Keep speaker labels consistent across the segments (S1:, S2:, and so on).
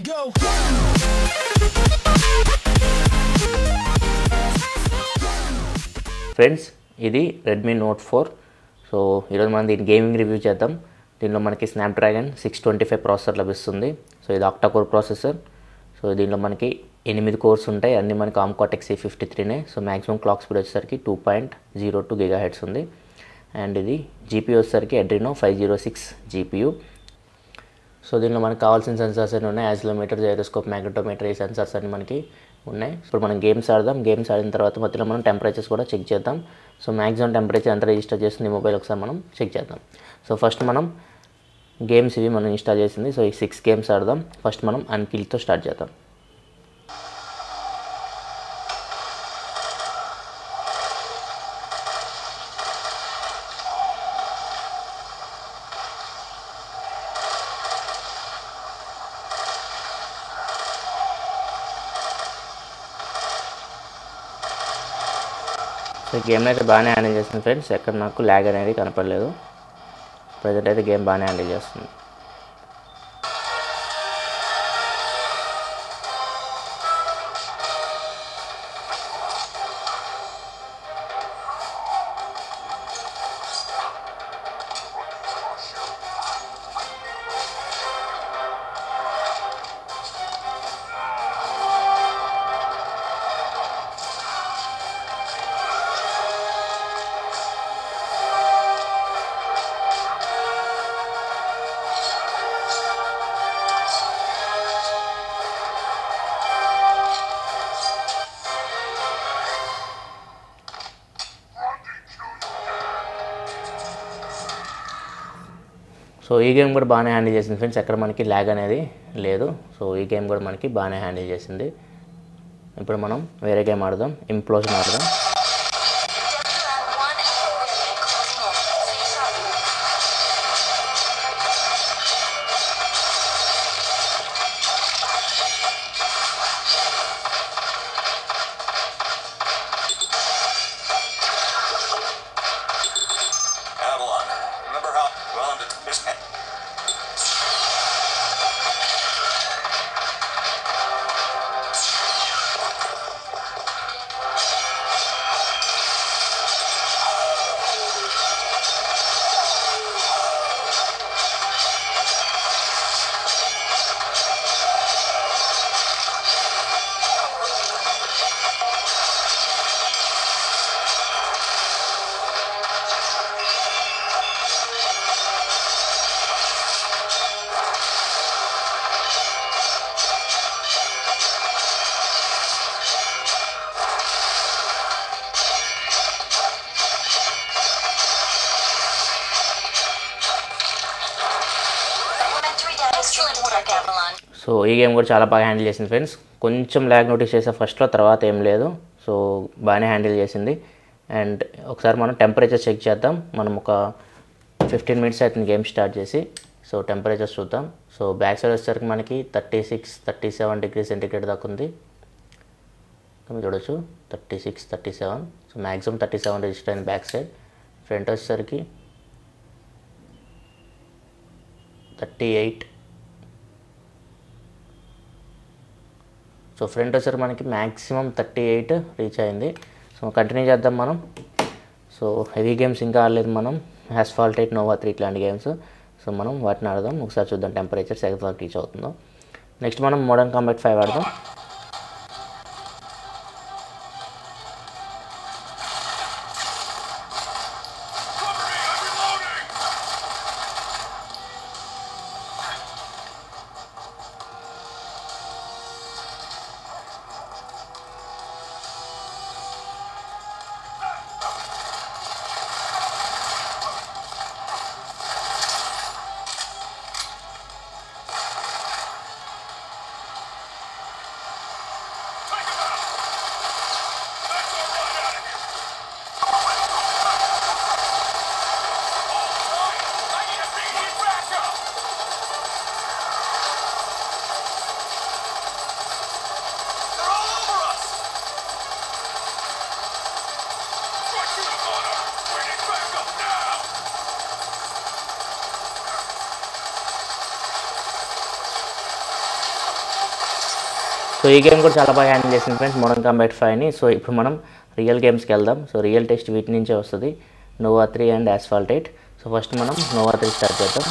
S1: go.
S2: Friends, ఇది Redmi note 4. So ఈరోజు మనం దీని గేమింగ్ రివ్యూ చేద్దాం. దీనిలో మనకి స్నాప్డ్రాగన్ 625 ప్రాసెసర్ లభిస్తుంది. సో ఇది ఆక్టా కోర్ ప్రాసెసర్. సో దీనిలో మనకి 8 కోర్స్ ఉంటాయి. అన్నీ మనకి ఆర్మ్ కార్టెక్స్ A53నే. సో మ్యాక్సిమం క్లాక్ స్పీడ్ వచ్చేసరికి 2.02 GHz ఉంది. అండ్ ఇది జీపీయూ వచ్చేసరికి అడ్రినో 506 జీపీయూ. సో దీనిలో మనకు కావాల్సిన సెన్సార్స్ అన్నీ ఉన్నాయి. యాక్సిలరోమీటర్, జైరోస్కోప్, మ్యాగ్నెటోమీటర్, ఈ సెన్సార్స్ అన్నీ మనకి ఉన్నాయి. ఇప్పుడు మనం గేమ్స్ ఆడదాం. గేమ్స్ ఆడిన తర్వాత మధ్యలో మనం టెంపరేచర్స్ కూడా చెక్ చేద్దాం. సో మ్యాక్సిమం టెంపరేచర్ ఎంత రిజిస్టర్ చేస్తుంది మొబైల్ ఒకసారి మనం చెక్ చేద్దాం. సో ఫస్ట్ మనం గేమ్స్ ఇవి మనం ఇన్స్టాల్ చేసింది. సో ఈ 6 గేమ్స్ ఆడదాం. ఫస్ట్ మనం అన్కిల్తో స్టార్ట్ చేద్దాం. సో గేమ్ అయితే బాగానే హ్యాండిల్ చేస్తుంది ఫ్రెండ్స్. ఎక్కడ నాకు ల్యాగ్ అనేది కనపడలేదు. ప్రజెంట్ అయితే గేమ్ బాగానే హ్యాండిల్ చేస్తుంది. సో ఈ గేమ్ కూడా బాగానే హ్యాండిల్ చేసింది ఫ్రెండ్స్. ఎక్కడ మనకి ల్యాగ్ అనేది లేదు. సో ఈ గేమ్ కూడా మనకి బాగానే హ్యాండిల్ చేసింది. ఇప్పుడు మనం వేరే గేమ్ ఆడదాం. ఇంప్లోజన్ ఆడదాం. సో ఈ గేమ్ కూడా చాలా బాగా హ్యాండిల్ చేసింది ఫ్రెండ్స్. కొంచెం ల్యాగ్ నోటీస్ చేసే ఫస్ట్లో, తర్వాత ఏం లేదు. సో బాగానే హ్యాండిల్ చేసింది. అండ్ ఒకసారి మనం టెంపరేచర్ చెక్ చేద్దాం. మనం ఒక 15 మినిట్స్ అవుతుంది గేమ్ స్టార్ట్ చేసి. సో టెంపరేచర్స్ చూద్దాం. సో బ్యాక్ సైడ్ వచ్చేసరికి మనకి 36, 37 డిగ్రీ సెంటిగ్రేడ్ దాకా ఉంది. మీరు చూడొచ్చు 36, 37. సో మ్యాక్సిమం 37 రిజిస్టర్ అయింది బ్యాక్ సైడ్. ఫ్రంట్ వచ్చేసరికి 38. సో ఫ్రంట్ వచ్చేసరికి మనకి మ్యాక్సిమం 38 రీచ్ అయింది. సో కంటిన్యూ చేద్దాం మనం. సో హెవీ గేమ్స్ ఇంకా ఆడలేదు మనం. యాస్ఫాల్ట్ 8, నోవా 3 ఇట్లాంటి గేమ్స్. సో మనం వాటిని ఆడదాం. ఒకసారి చూద్దాం టెంపరేచర్స్ ఎంత రీచ్ అవుతుందో. నెక్స్ట్ మనం మోడర్న్ కాంబాట్ 5 ఆడదాం. ఈ గేమ్ కూడా చాలా బాగా హ్యాండిల్ చేసింది ఫ్రెండ్స్ మోడర్న్ కాంబాట్ 5ని. సో ఇప్పుడు మనం రియల్ గేమ్స్కి వెళ్దాం. సో రియల్ టెస్ట్ వీటి నుంచే వస్తుంది, Nova 3 and asphalt 8. So first మనం నోవా 3 స్టార్ట్ చేద్దాం.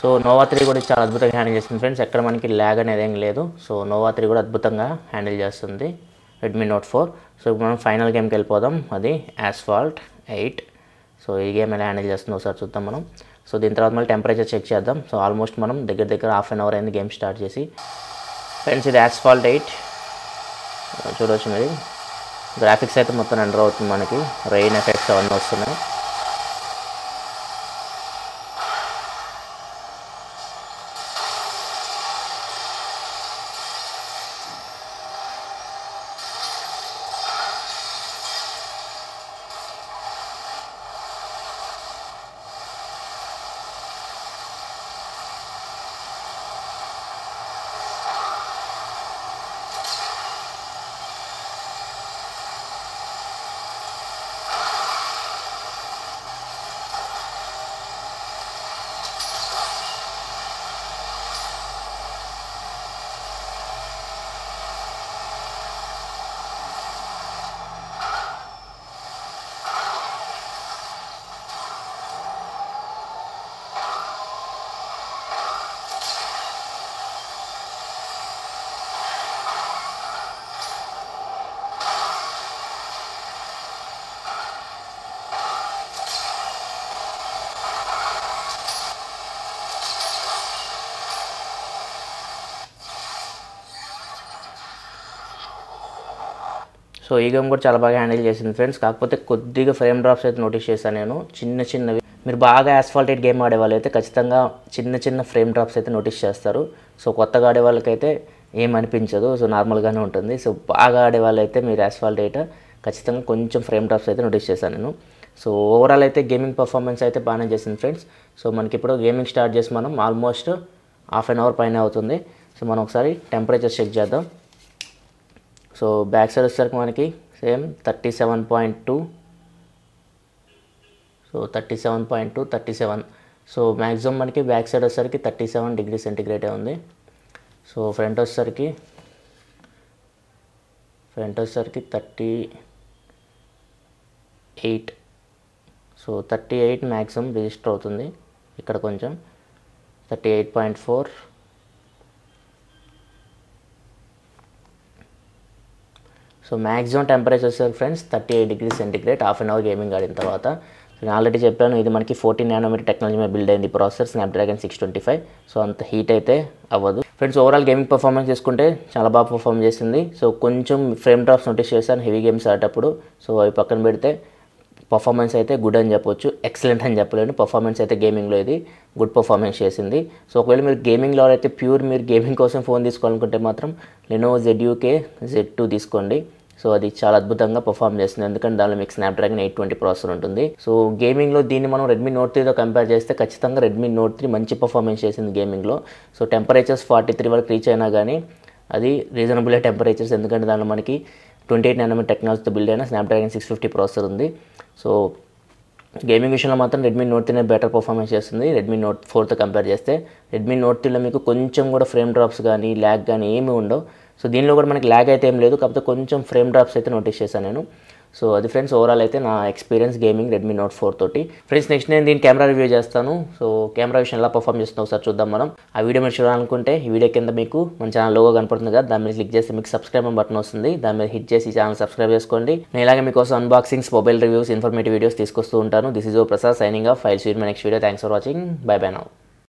S2: సో నోవా 3 కూడా చాలా అద్భుతంగా హ్యాండిల్ చేస్తుంది ఫ్రెండ్స్, ఎక్కడ మనకి ల్యాగ్ అనేది ఏం లేదు. సో నోవా 3 కూడా అద్భుతంగా హ్యాండిల్ చేస్తుంది రెడ్మీ నోట్ 4. సో ఇప్పుడు మనం ఫైనల్ గేమ్కి వెళ్ళిపోదాం, అది యాస్ఫాల్ట్ 8. సో ఈ గేమ్ ఎలా హ్యాండిల్ చేస్తుందో ఒకసారి చూద్దాం మనం. సో దీని తర్వాత మళ్ళీ టెంపరేచర్ చెక్ చేద్దాం. సో ఆల్మోస్ట్ మనం దగ్గర హాఫ్ అన్ అవర్ అయింది గేమ్ స్టార్ట్ చేసి. ఫ్రెండ్స్ ఇది యాస్ఫాల్ట్ 8 చూడవచ్చు మీరు. గ్రాఫిక్స్ అయితే మొత్తం ఎంటర్ అవుతుంది, మనకి రెయిన్ ఎఫెక్ట్స్ అవన్నీ వస్తున్నాయి. సో ఈ గేమ్ కూడా చాలా బాగా హ్యాండిల్ చేసింది ఫ్రెండ్స్, కాకపోతే కొద్దిగా ఫ్రేమ్ డ్రాప్స్ అయితే నోటీస్ చేశాను నేను, చిన్నవి. మీరు బాగా యాస్ఫాల్ట్ 8 గేమ్ ఆడే వాళ్ళు అయితే ఖచ్చితంగా చిన్న ఫ్రేమ్ డ్రాప్స్ అయితే నోటీస్ చేస్తారు. సో కొత్తగా ఆడే వాళ్ళకైతే ఏమనిపించదు, సో నార్మల్గానే ఉంటుంది. సో బాగా ఆడే వాళ్ళైతే మీరు యాస్ఫాల్ట్ 8 ఖచ్చితంగా కొంచెం ఫ్రేమ్ డ్రాప్స్ అయితే నోటీస్ చేశాను నేను. సో ఓవరాల్ అయితే గేమింగ్ పర్ఫార్మెన్స్ అయితే బాగానే చేసింది ఫ్రెండ్స్. సో మనకి ఇప్పుడు గేమింగ్ స్టార్ట్ చేసి మనం ఆల్మోస్ట్ హాఫ్ అన్ అవర్ పైన అవుతుంది. సో మనం ఒకసారి టెంపరేచర్ చెక్ చేద్దాం. సో బ్యాక్ సైడ్ వచ్చేసరికి మనకి సేమ్ 37.2. సో 37.2 సో మ్యాక్సిమం మనకి బ్యాక్ సైడ్ వచ్చేసరికి 37 డిగ్రీ సెంటిగ్రేడే ఉంది. సో ఫ్రంట్ వచ్చేసరికి 38. సో 38 మ్యాక్సిమం రిజిస్టర్ అవుతుంది, ఇక్కడ కొంచెం 38.4. సో మ్యాక్సిమం టెంపరేచర్ వచ్చేసరికి friends 38 degree centigrade half an hour gaming ఆడిన తర్వాత. నేను ఆల్రెడీ చెప్పాను, ఇది మనకి 14 నానోమీటర్ టెక్నాలజీ మీద బిల్డ్ అయింది ప్రాసెసర్ స్నాప్డ్రాగన్ 625. సో అంత హీట్ అయితే అవ్వదు ఫ్రెండ్స్. ఓవరాల్ గేమింగ్ పర్ఫార్మెన్స్ చేసుకుంటే చాలా బాగా పర్ఫార్మ్ చేసింది. సో కొంచెం ఫ్రేమ్ డ్రాప్స్ నోటీస్ చేశాను హెవీ గేమ్స్ ఆడేటప్పుడు. సో అవి పక్కన పెడితే పర్ఫార్మెన్స్ అయితే గుడ్ అని చెప్పొచ్చు, ఎక్సలెంట్ అని చెప్పలేను. పర్ఫార్మెన్స్ అయితే గేమింగ్లో ఇది గుడ్ పర్ఫార్మెన్స్ చేసింది. సో ఒకవేళ మీరు గేమింగ్లో అయితే మీరు గేమింగ్ కోసం ఫోన్ తీసుకోవాలనుకుంటే మాత్రం లెనోవో ZUK Z2 తీసుకోండి. సో అది చాలా అద్భుతంగా పర్ఫామ్ చేస్తుంది, ఎందుకంటే దానిలో మీకు స్నాప్డ్రాగన్ 820 ప్రాసెసర్ ఉంటుంది. సో గేమింగ్లో దీన్ని మనం రెడ్మీ నోట్ 3తో కంపేర్ చేస్తే ఖచ్చితంగా రెడ్మీ నోట్ 3 మంచి పర్ఫార్మెన్స్ చేసింది గేమింగ్లో. సో టెంపరేచర్స్ 43 వరకు రీచ్ అయినా కానీ అది రీజనబుల్ టెంపరేచర్స్, ఎందుకంటే దానిలో మనకి 28 నానోమీటర్ టెక్నాలజీతో బిల్డ్ అయిన స్నాప్డ్రాగన్ 650 ప్రాసెసర్ ఉంది. సో గేమింగ్ విషయంలో మాత్రం రెడ్మీ నోట్ 3 బెటర్ పర్ఫార్మెన్స్ చేస్తుంది రెడ్మీ నోట్ 4తో కంపేర్ చేస్తే. రెడ్మీ నోట్ 3లో మీకు కొంచెం కూడా ఫ్రేమ్ డ్రాప్స్ కానీ ల్యాగ్ కానీ ఏమీ ఉండవు. సో దీనిలో కూడా మనకి ల్యాగ్ అయితే ఏం లేదు, కాకపోతే కొంచెం ఫ్రేమ్ డ్రాప్స్ అయితే నోటీస్ చేశాను నేను. సో అది ఫ్రెండ్స్ ఓవరాల్ అయితే నా ఎక్స్పీరియన్స్ గేమింగ్ రెడ్మీ నోట్ 4 తోటి. ఫ్రెండ్స్ నెక్స్ట్ నేను దీని కెమెరా రివ్యూ చేస్తాను. సో కెమెరా విషయం ఎలా పర్ఫామ్ చేస్తుందో ఒకసారి చూద్దాం మనం. ఆ వీడియో మీరు చూడాలనుకుంటే ఈ వీడియో కింద మీకు మన ఛానల్ లోగో కనపడుతుంది కదా, దాని మీద క్లిక్ చేస్తే మీకు సబ్స్క్రైబ్ బటన్ వస్తుంది, దాని మీద హిట్ చేసి ఛానల్ సబ్స్క్రైబ్ చేసుకోండి. నేను ఇలాగే మీకోసం unboxings, mobile reviews, informative videos తీసుకొస్తూ ఉంటాను. దిస్ ఈజ్ ఓ Prasad signing off. File see you in my next video. Thanks for watching. Bye bye now.